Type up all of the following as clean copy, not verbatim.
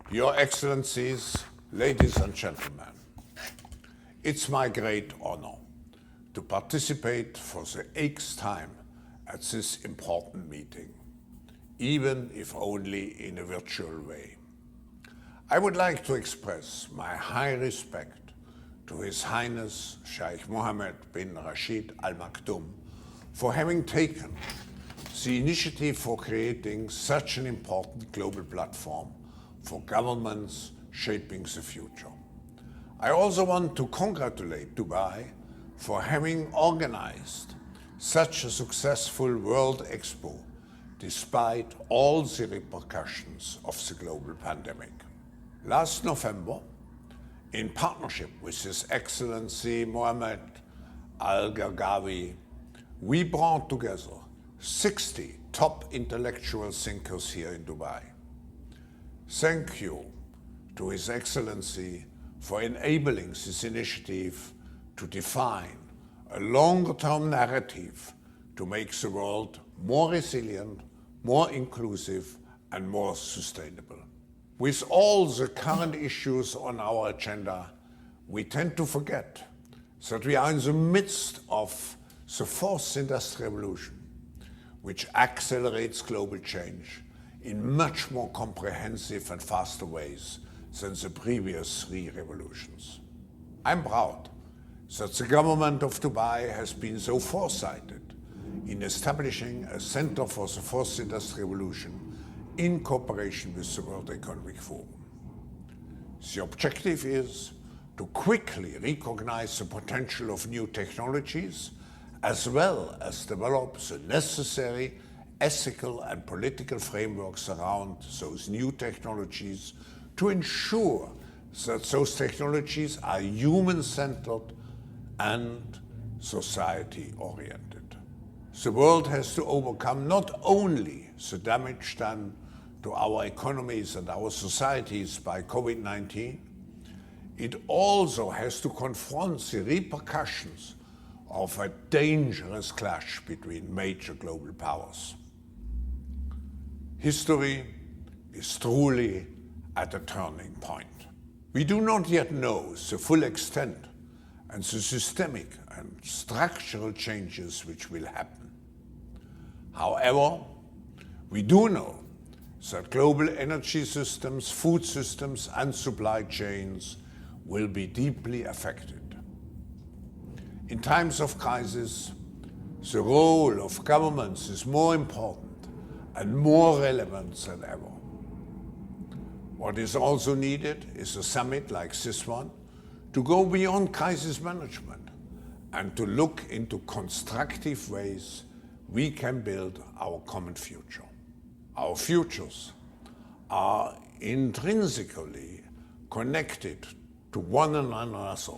Your Excellencies, ladies and gentlemen, it's my great honor to participate for the eighth time at this important meeting, even if only in a virtual way. I would like to express my high respect to His Highness Sheikh Mohammed bin Rashid Al Maktoum for having taken the initiative for creating such an important global platform for governments shaping the future. I also want to congratulate Dubai for having organized such a successful World Expo despite all the repercussions of the global pandemic. Last November, in partnership with His Excellency Mohammed Al-Gargawi, we brought together 60 top intellectual thinkers here in Dubai. Thank you to His Excellency for enabling this initiative to define a longer-term narrative to make the world more resilient, more inclusive, and more sustainable. With all the current issues on our agenda, we tend to forget that we are in the midst of the fourth industrial revolution, which accelerates global change in much more comprehensive and faster ways than the previous three revolutions. I'm proud that the government of Dubai has been so foresighted in establishing a Center for the Fourth Industrial Revolution in cooperation with the World Economic Forum. The objective is to quickly recognize the potential of new technologies as well as develop the necessary ethical and political frameworks around those new technologies to ensure that those technologies are human-centered and society-oriented. The world has to overcome not only the damage done to our economies and our societies by COVID-19, it also has to confront the repercussions of a dangerous clash between major global powers. History is truly at a turning point. We do not yet know the full extent and the systemic and structural changes which will happen. However, we do know that global energy systems, food systems, and supply chains will be deeply affected. In times of crisis, the role of governments is more important and more relevant than ever. What is also needed is a summit like this one to go beyond crisis management and to look into constructive ways we can build our common future. Our futures are intrinsically connected to one another,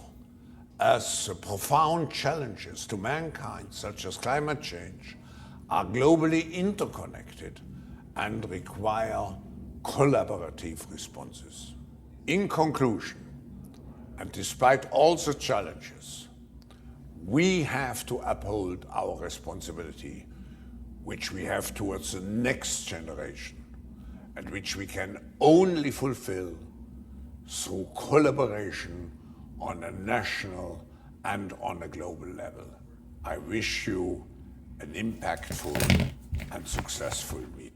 as the profound challenges to mankind, such as climate change, are globally interconnected and require collaborative responses. In conclusion, and despite all the challenges, we have to uphold our responsibility, which we have towards the next generation, and which we can only fulfill through collaboration on a national and on a global level. I wish you an impactful and successful meeting.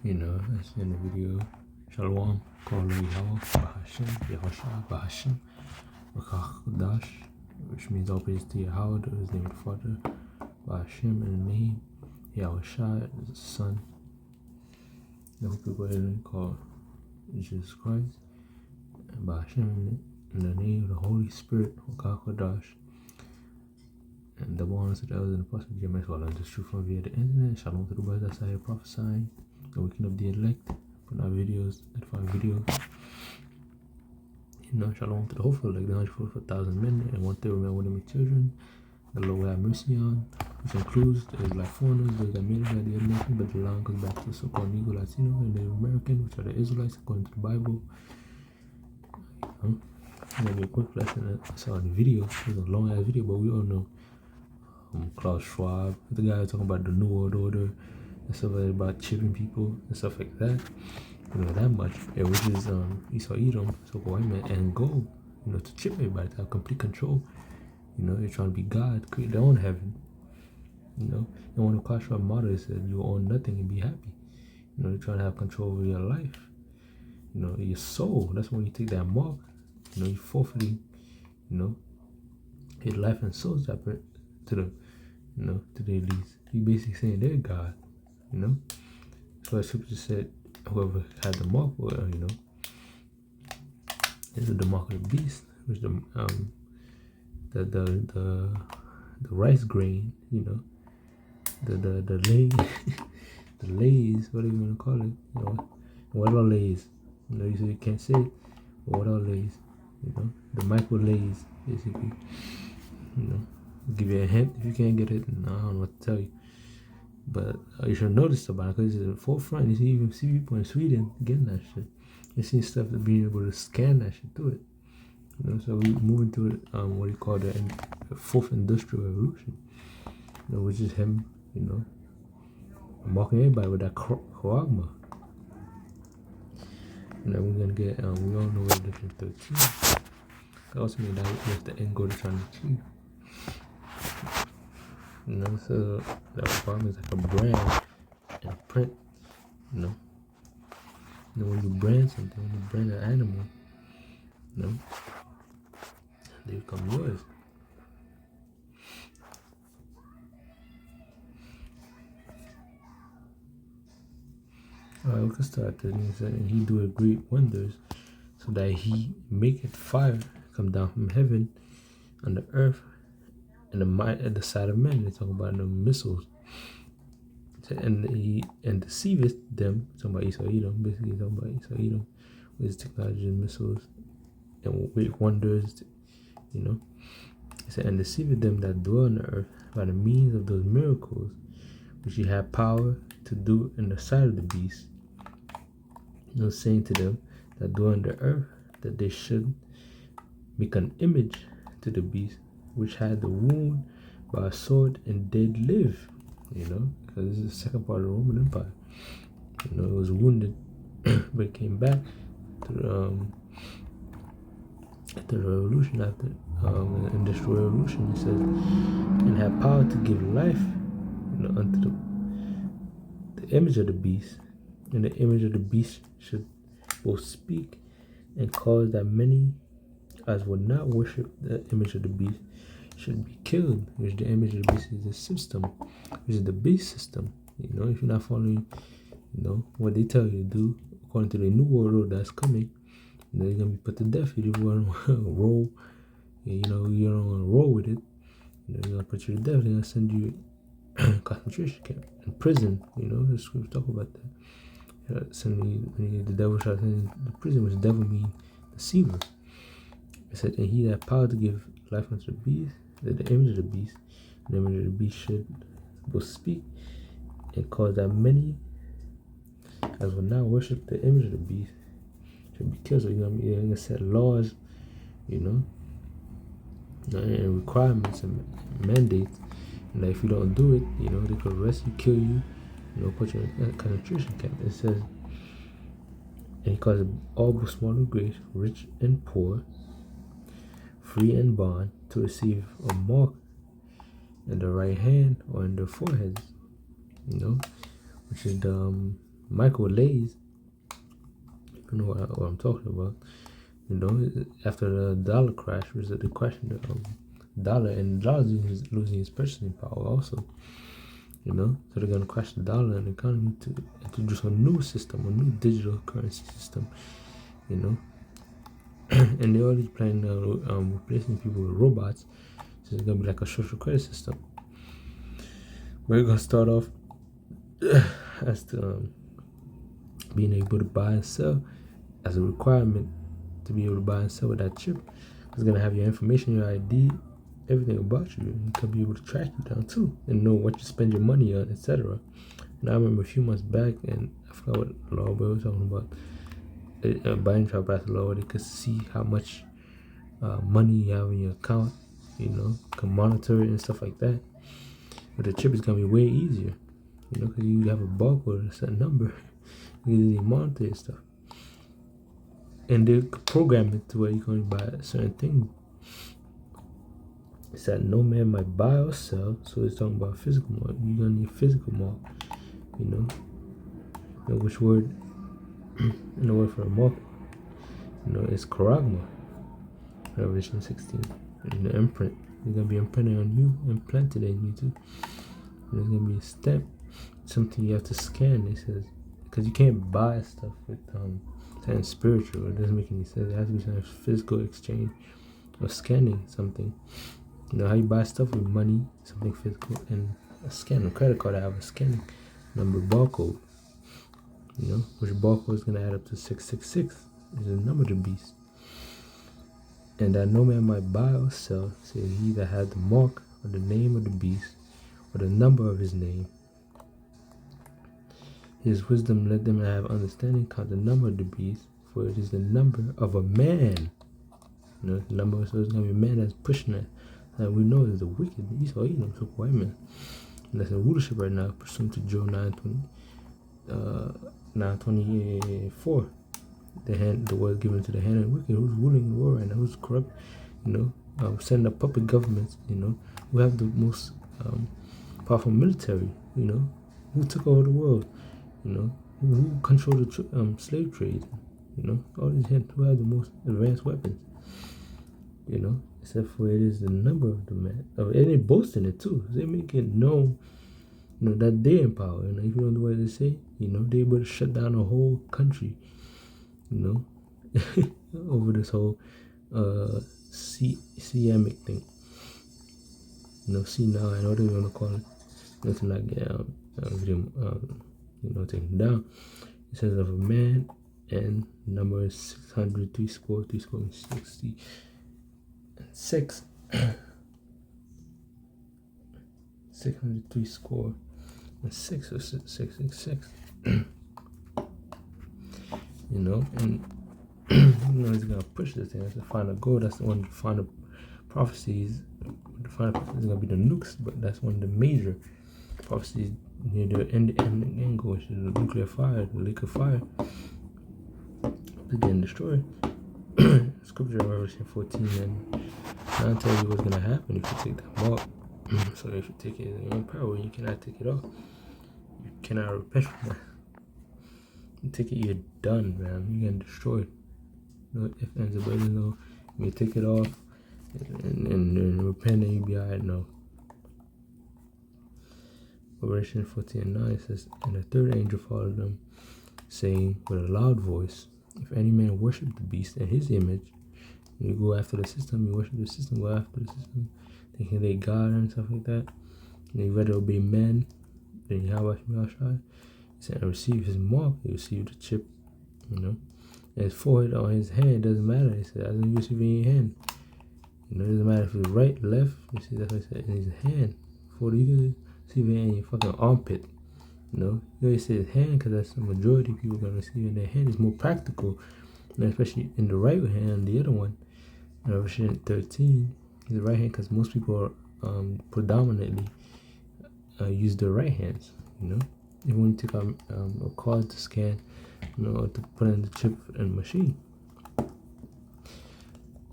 That's in the video. Shalom, Kol Yahweh, Bahashim, Yehoshua, Bahashim, B'chach which means all praise to Yahweh, in His name of the Father, Bahashim, in the name, Yahushua, the Son. I hope you go ahead and call Jesus Christ, and Bahashim, in the name of the Holy Spirit, Hokah and the ones that elders and apostles, GMS, all on this truth from via the internet. Shalom to the brothers that's out here prophesying, the waking up the elect, putting out videos, edifying videos. Shalom to the hopeful, like the 144,000 men and 1/3 men, women, and children. The Lord will have mercy on, which includes the Israelite foreigners, those that made it like the other nation, but the line goes back to the so-called Negro, Latino, and Native American, which are the Israelites according to the Bible. Maybe a quick lesson I saw in the video. It was a long ass video, but we all know Klaus Schwab, the guy talking about the New World Order, and stuff like about chipping people and stuff like that. That much. And which is Esau Edom, so white man, and gold, to chip everybody, to have complete control. They're trying to be God, create their own heaven. And one of Kashrab motto said, you own nothing and be happy. They're trying to have control over your life. Your soul. That's when you take that mark. You forfeiting, your life and soul separate to the, to the elites. He basically saying they're God. So as scripture said, whoever had the mark, this is the mark of the beast, which the rice grain, the lay, the lays, what do you want to call it? What are lays? You say you can't say it, but what are lays? The micro lays, basically. Give you a hint if you can't get it. I don't know what to tell you. But you should notice about it because it's at the forefront. You even see people in Sweden getting that shit. You see stuff that being able to scan that shit through it. So we moving to it, what you call the fourth industrial revolution. Which is him, marking everybody with that choagma. We're gonna get, we all know what Revelation 13. Ultimately, that was the end goal they're trying to achieve. So that choagma is like a brand and print. When you brand something, when you brand an animal, they become yours. Alright, we can start this. And he doeth great wonders, so that he maketh fire come down from heaven on the earth and the side of men. They're talking about the missiles. And he deceiveth them, talking about Esau Edom, basically talking about Esau Edom, with his technology and missiles and great wonders, He said, and deceiveth them that dwell on the earth by the means of those miracles which he had power to do in the sight of the beast. Saying to them that dwell on the earth that they should make an image to the beast which had the wound by a sword and did live. Because this is the second part of the Roman Empire. It was wounded, but it came back to the revolution, after the industrial revolution. It says, and had power to give life, unto the image of the beast, and the image of the beast should both speak and cause that many as would not worship the image of the beast should be killed, which the image of the beast is the system, which is the beast system. If you're not following, what they tell you to do, according to the new world order that's coming, you're gonna be put to death. You don't want to roll, you don't want to roll with it. They're gonna put you to death. They're gonna send you concentration camp and prison. The scripture talk about that. The devil shall send the prison, which devil mean deceiver. It said, and he that power to give life unto the beast, that the image of the beast, the image of the beast should both speak and cause that many as will not worship the image of the beast should be killed. So you're gonna set laws, and requirements and mandates. And that if you don't do it, they could arrest you, kill you, put you in a concentration camp. It says, and he caused all both small and great, rich and poor, free and bond, to receive a mark in the right hand or in their foreheads, which is the micro lays. You know what I'm talking about. After the dollar crash, which is the question of dollar, and the dollar is losing its purchasing power also. So they're gonna crash the dollar and the economy to introduce a new system, a new digital currency system. And they're already planning on replacing people with robots. So it's gonna be like a social credit system. We're gonna start off as to being able to buy and sell as a requirement to be able to buy and sell with that chip. It's gonna have your information, your ID, everything about you. And it can be able to track you down too and know what you spend your money on, etc. And I remember a few months back, and I forgot what law we were talking about. Biden tried to pass a law where they could see how much money you have in your account, can monitor it and stuff like that. But the chip is gonna be way easier, You know, because you have a barcode, it's a number. You can monitor your stuff. And they program it to where you can only buy certain things. It's that no man might buy or sell, so it's talking about physical mark. You're gonna need physical mark, you know. And which word in the word for a mark, you know, it's charagma. Revelation 16. And the imprint. It's gonna be imprinted on you, implanted in you too. And there's gonna be a step, something you have to scan. It says, because you can't buy stuff with something spiritual. It doesn't make any sense. It has to be some physical exchange or scanning something. You know how you buy stuff with money, something physical, and a scan. A credit card, I have a scanning number barcode. You know, which barcode is gonna add up to 666. Is the number of the beast. And that no man might buy or sell, save he that had the mark or the name of the beast, or the number of his name. His wisdom let them have understanding, count the number of the beast, for it is the number of a man. You know, the number, so it's gonna be a man that's pushing that. And we know that the wicked, Esau, took white man. And that's in rulership right now, pursuant to Job 9:24. The word given to the hand of the wicked, who's ruling the world right now, who's corrupt, setting up puppet governments, who have the most powerful military, who took over the world, who control the slave trade, all these hands, who have the most advanced weapons, except for it is the number of the man, and they boast in it too. They make it known, that they in power. If you don't do what they say, they able to shut down a whole country, over this whole CMic thing. C9, whatever you want to call it, to not get video, taken down. It says of a man, and number is 600, 3 score, 60, 6. 603 score, and 6 or 666. And he's gonna push this thing. That's the final goal. That's the one to find the prophecies. The final prophecy is gonna be the nukes, but that's one of the major prophecies near the end goal, which is the nuclear fire, the lake of fire. It's getting destroyed. Scripture in Revelation 14 and 9 tells you what's gonna happen if you take that mark. So if you take it in your own power, you cannot take it off. You cannot repent from that. You take it, you're done, man. You're getting destroyed. No ifs, ands, or buts, no. You take it off and repent and you'll be alright, no. Revelation 14 and 9 says, and the third angel followed them, saying with a loud voice, if any man worship the beast and his image, you go after the system, you worship the system, go after the system, thinking they God and stuff like that, and you rather obey men than Yahweh Shemashai. He said, and receive his mark, he received the chip, and his forehead on his hand, doesn't matter. He said, as long as you receive it in your hand. It doesn't matter if it's right, left, you see, that's what he said, in his hand. For you can receive it in your fucking armpit. You always say his hand because that's the majority of people gonna receive it in their hand. It's more practical, especially in the right hand, the other one. Revelation 13 is the right hand because most people are predominantly use their right hands. Even when you take out a card to scan, or to put in the chip in the machine.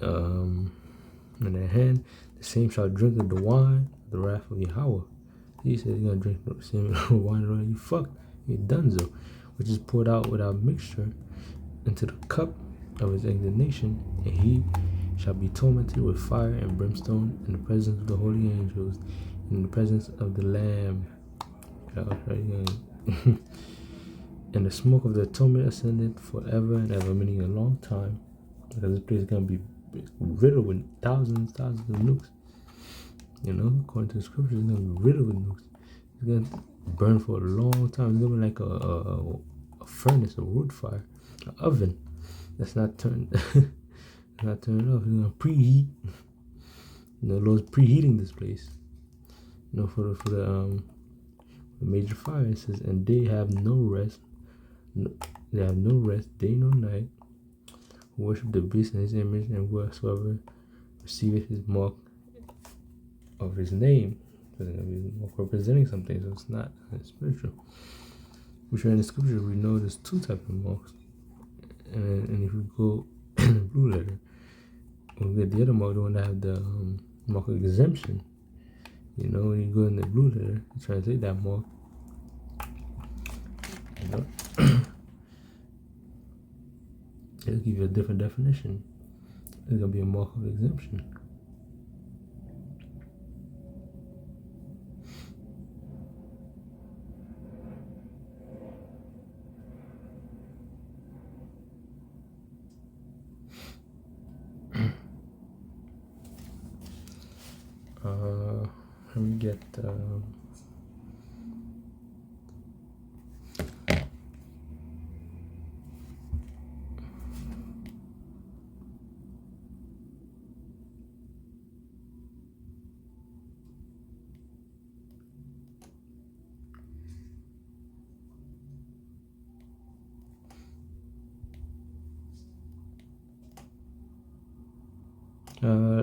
In their hand, the same shall drink of the wine, the wrath of Yahweh. He said, you're gonna drink the same wine around you fucked, you donezo, which is poured out without mixture into the cup of his indignation, and he shall be tormented with fire and brimstone in the presence of the holy angels, in the presence of the Lamb. And the smoke of the torment ascended forever and ever, meaning a long time, because this place is gonna be riddled with thousands of nukes. According to the scriptures, it's gonna be riddled with nukes. It's gonna burn for a long time. It's gonna be like a furnace, a wood fire, an oven that's not turned off. It's gonna preheat. The Lord's preheating this place. For the major fire. It says, and they have no rest. They have no rest day nor night. Who worship the beast in his image, and whosoever receiveth his mark of his name. So they're going to be mark representing something, so it's not spiritual. Which in the scripture we know there's two types of marks. And if we go in the blue letter, when we get the other mark, the one that have the mark of exemption, you know, when you go in the blue letter, you translate that mark, you know, it'll give you a different definition. It's gonna be a mark of exemption. Let me get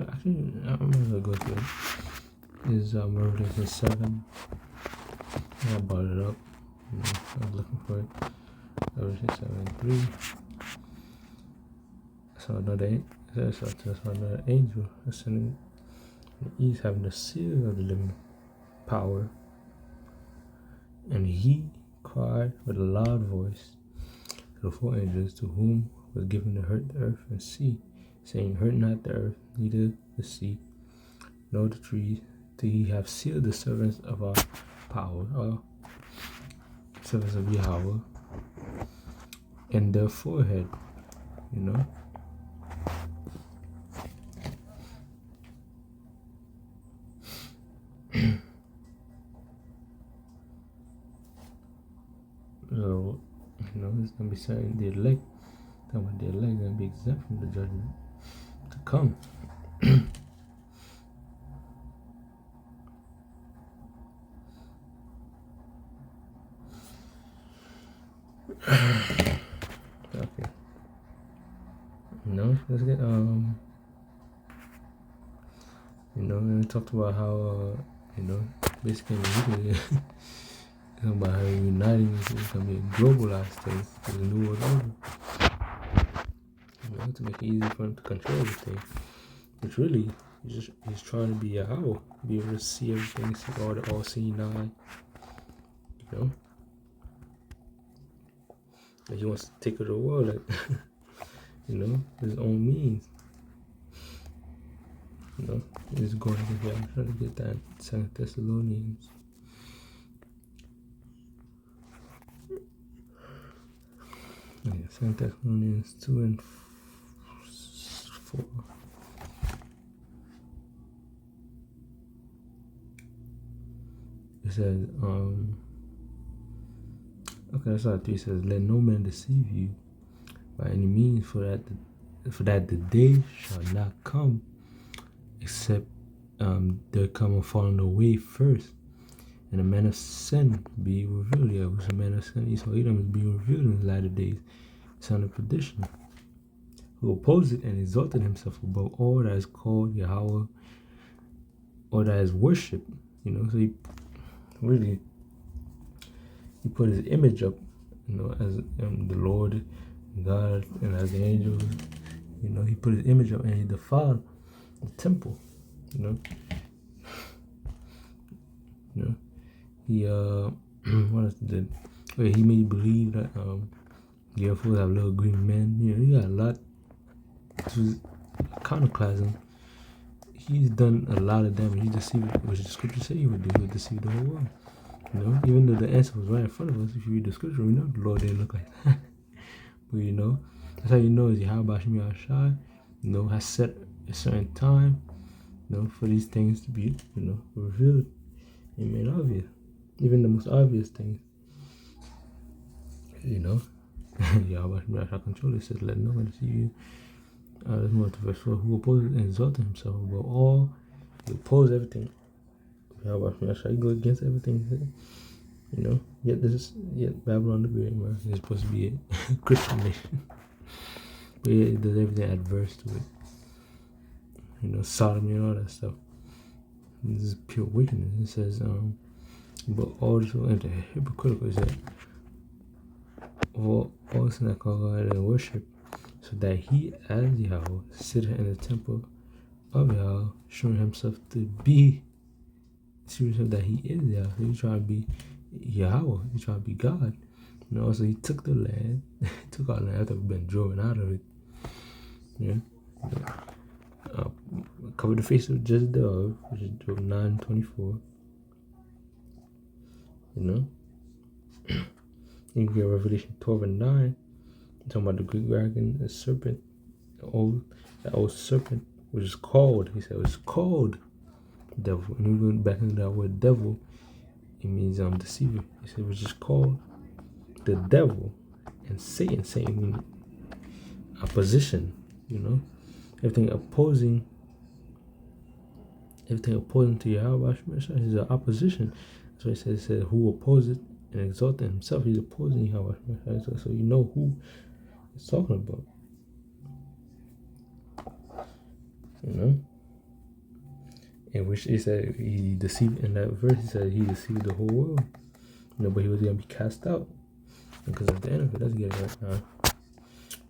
actually, I'm gonna go through it. Is Revelation 7. I brought it up. You know, I was looking for it. Revelation 7:3. So another angel ascending from the east, having the seal of the living power. And he cried with a loud voice to the four angels to whom was given to hurt the earth and sea, saying, hurt not the earth, neither the sea, nor the trees, till ye have sealed the servants of our power, or servants of Yahweh, in their forehead, you know. So, you know, it's gonna be saying the elect, talking about the elect gonna be exempt from the judgment to come. Okay. No, let's get you know, and we talked about how you know, basically about how uniting is gonna be a globalized thing, the new world order. You know, to make it easy for him to control everything. Which really he's trying to be a how, be able to see everything, see all the all-seeing eye. You know? Like he wants to take over the world, like you know, his own means. You know, he's going to get, I'm trying to get that 2 Thessalonians. Yeah, 2 Thessalonians 2 and 4. It says, okay, that's how 3 says, let no man deceive you by any means, for that the day shall not come, except there come a falling away first, and a man of sin be revealed. Yeah, which a man of sin, Esau Edom, is being revealed in the latter days, son of perdition, who opposed it and exalted himself above all that is called Yahweh, or that is worshipped. You know, so he put his image up, you know, as the Lord God and as the angels. You know, he put his image up and he defiled the temple. You know, he what else did? Wait, he made believe that you're supposed to have little green men. You know, he got a lot to iconoclasm. He's done a lot of damage. He deceived, which the scripture said he would do. He would deceive the whole world. You know, even though the answer was right in front of us, if you read the scripture, we know the Lord didn't look like that. But you know, that's how you know is Yahweh Bashim Yahshai, you know, has set a certain time, you know, for these things to be, you know, revealed and made obvious. Even the most obvious things. You know, Yahweh Bashim Yahshai control it. Says, let no one deceive you. Let's move on to verse 4. Who opposes and exalted himself above all, he opposed everything. Yahweh Bashim Yahshai, he go against everything. You know, yet Babylon the Great, man, is supposed to be a Christian nation. But yeah, it does everything adverse to it. You know, sodomy and all that stuff. This is pure wickedness. It says, but also and the hypocritical is that all sin that call God and worship, so that he as Yahweh sitteth in the temple of Yahweh, showing himself to be, showing himself that he is Yahweh. So he trying to be Yahweh, he trying to be God. And also he took the land, took our land after we've been driven out of it. Yeah. Cover the face of just dove, which is Job 9:24. You know? You can get Revelation 12:9. Talking about the Greek dragon, the serpent, the old serpent, which is called. He said it was called devil. And we went back into that word devil. It means deceiver. He said which is called the devil, and Satan. Satan means opposition. You know, everything opposing to Yahweh is an opposition. That's why it says who opposes and exalted himself, he's opposing Yahweh. So you know who it's talking about. You know? In which he said he deceived, in that verse he said he deceived the whole world. You know, but he was gonna be cast out. Because at the end of it, let's get it right now.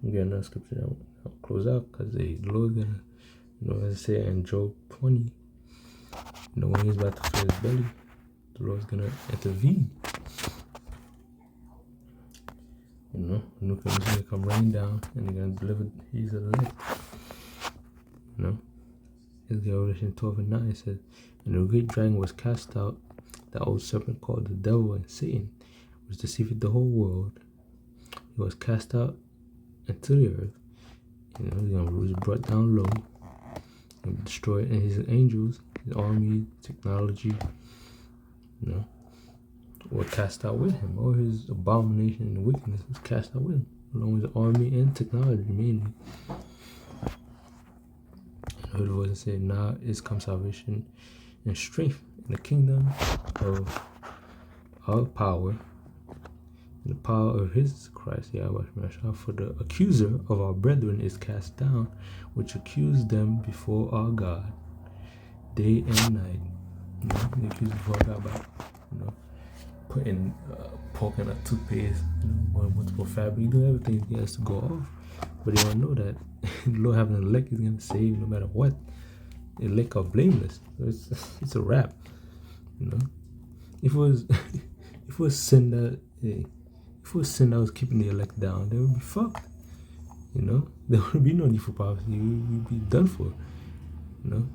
I'm getting another scripture that I'll close out, because the Lord's gonna, you know, as I say in Job 20, you know, when he's about to fill his belly, the Lord's gonna intervene. You know, nuclear is gonna come rain down and they're gonna deliver his elect. You know, it's Revelation 12:9 says, and the great dragon was cast out, the old serpent called the devil and Satan, which deceived the whole world. He was cast out into the earth. You know, he was brought down low and destroyed, and his angels, his army, technology, you know, were cast out with him. All his abomination and wickedness was cast out with him, along with the army and technology mainly. I heard the voice and said, now is come salvation and strength in the kingdom of our power, and the power of his Christ, Yahweh. For the accuser of our brethren is cast down, which accused them before our God day and night. You know, they accuse before God by, you know, putting poking a toothpaste, you know, multiple fabric, do everything he has to go off. But they don't know that the Lord having an elect is gonna save no matter what. The elect are blameless. So it's a wrap. You know? If it was sin that was keeping the elect down, they would be fucked. You know? There would be no need for prophecy. You'd be done for. You know?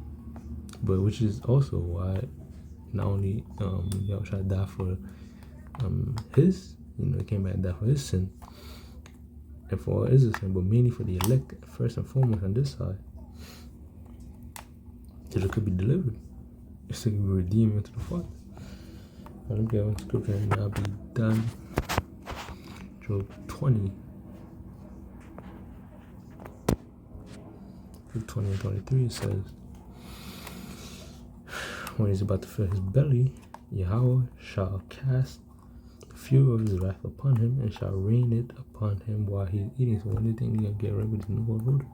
But which is also why not only y'all try to die for his, you know, he came back and died for his sin and for all Israel's sin, but mainly for the elect first and foremost on this side, so they could be delivered, so they could be redeemed into the Father. Let me get one scripture and I'll be done. Job 20 and 23, it says, when he's about to fill his belly, Yahweh shall cast the fury of his wrath upon him and shall rain it upon him while he's eating. So when they think he's gonna get rid of the new world order,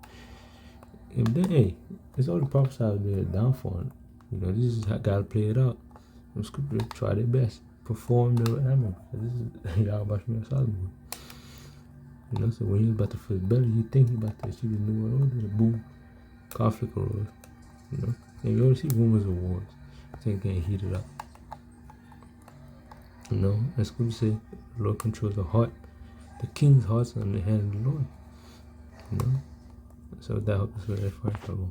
and then hey, it's all the prophets out there downfall. You know, this is how God play it out. The scriptures try their best, perform the amen. This is Yahweh Solomon. You know, so when he's about to fill his belly, you think he's about to achieve the new world order, and boom, conflict arose. You know, and you always see rumors of wars. Things getting heated up. You know, as scripture say, the Lord controls the heart. The king's heart's in the hand of the Lord. You know, so that helps us with that fight trouble.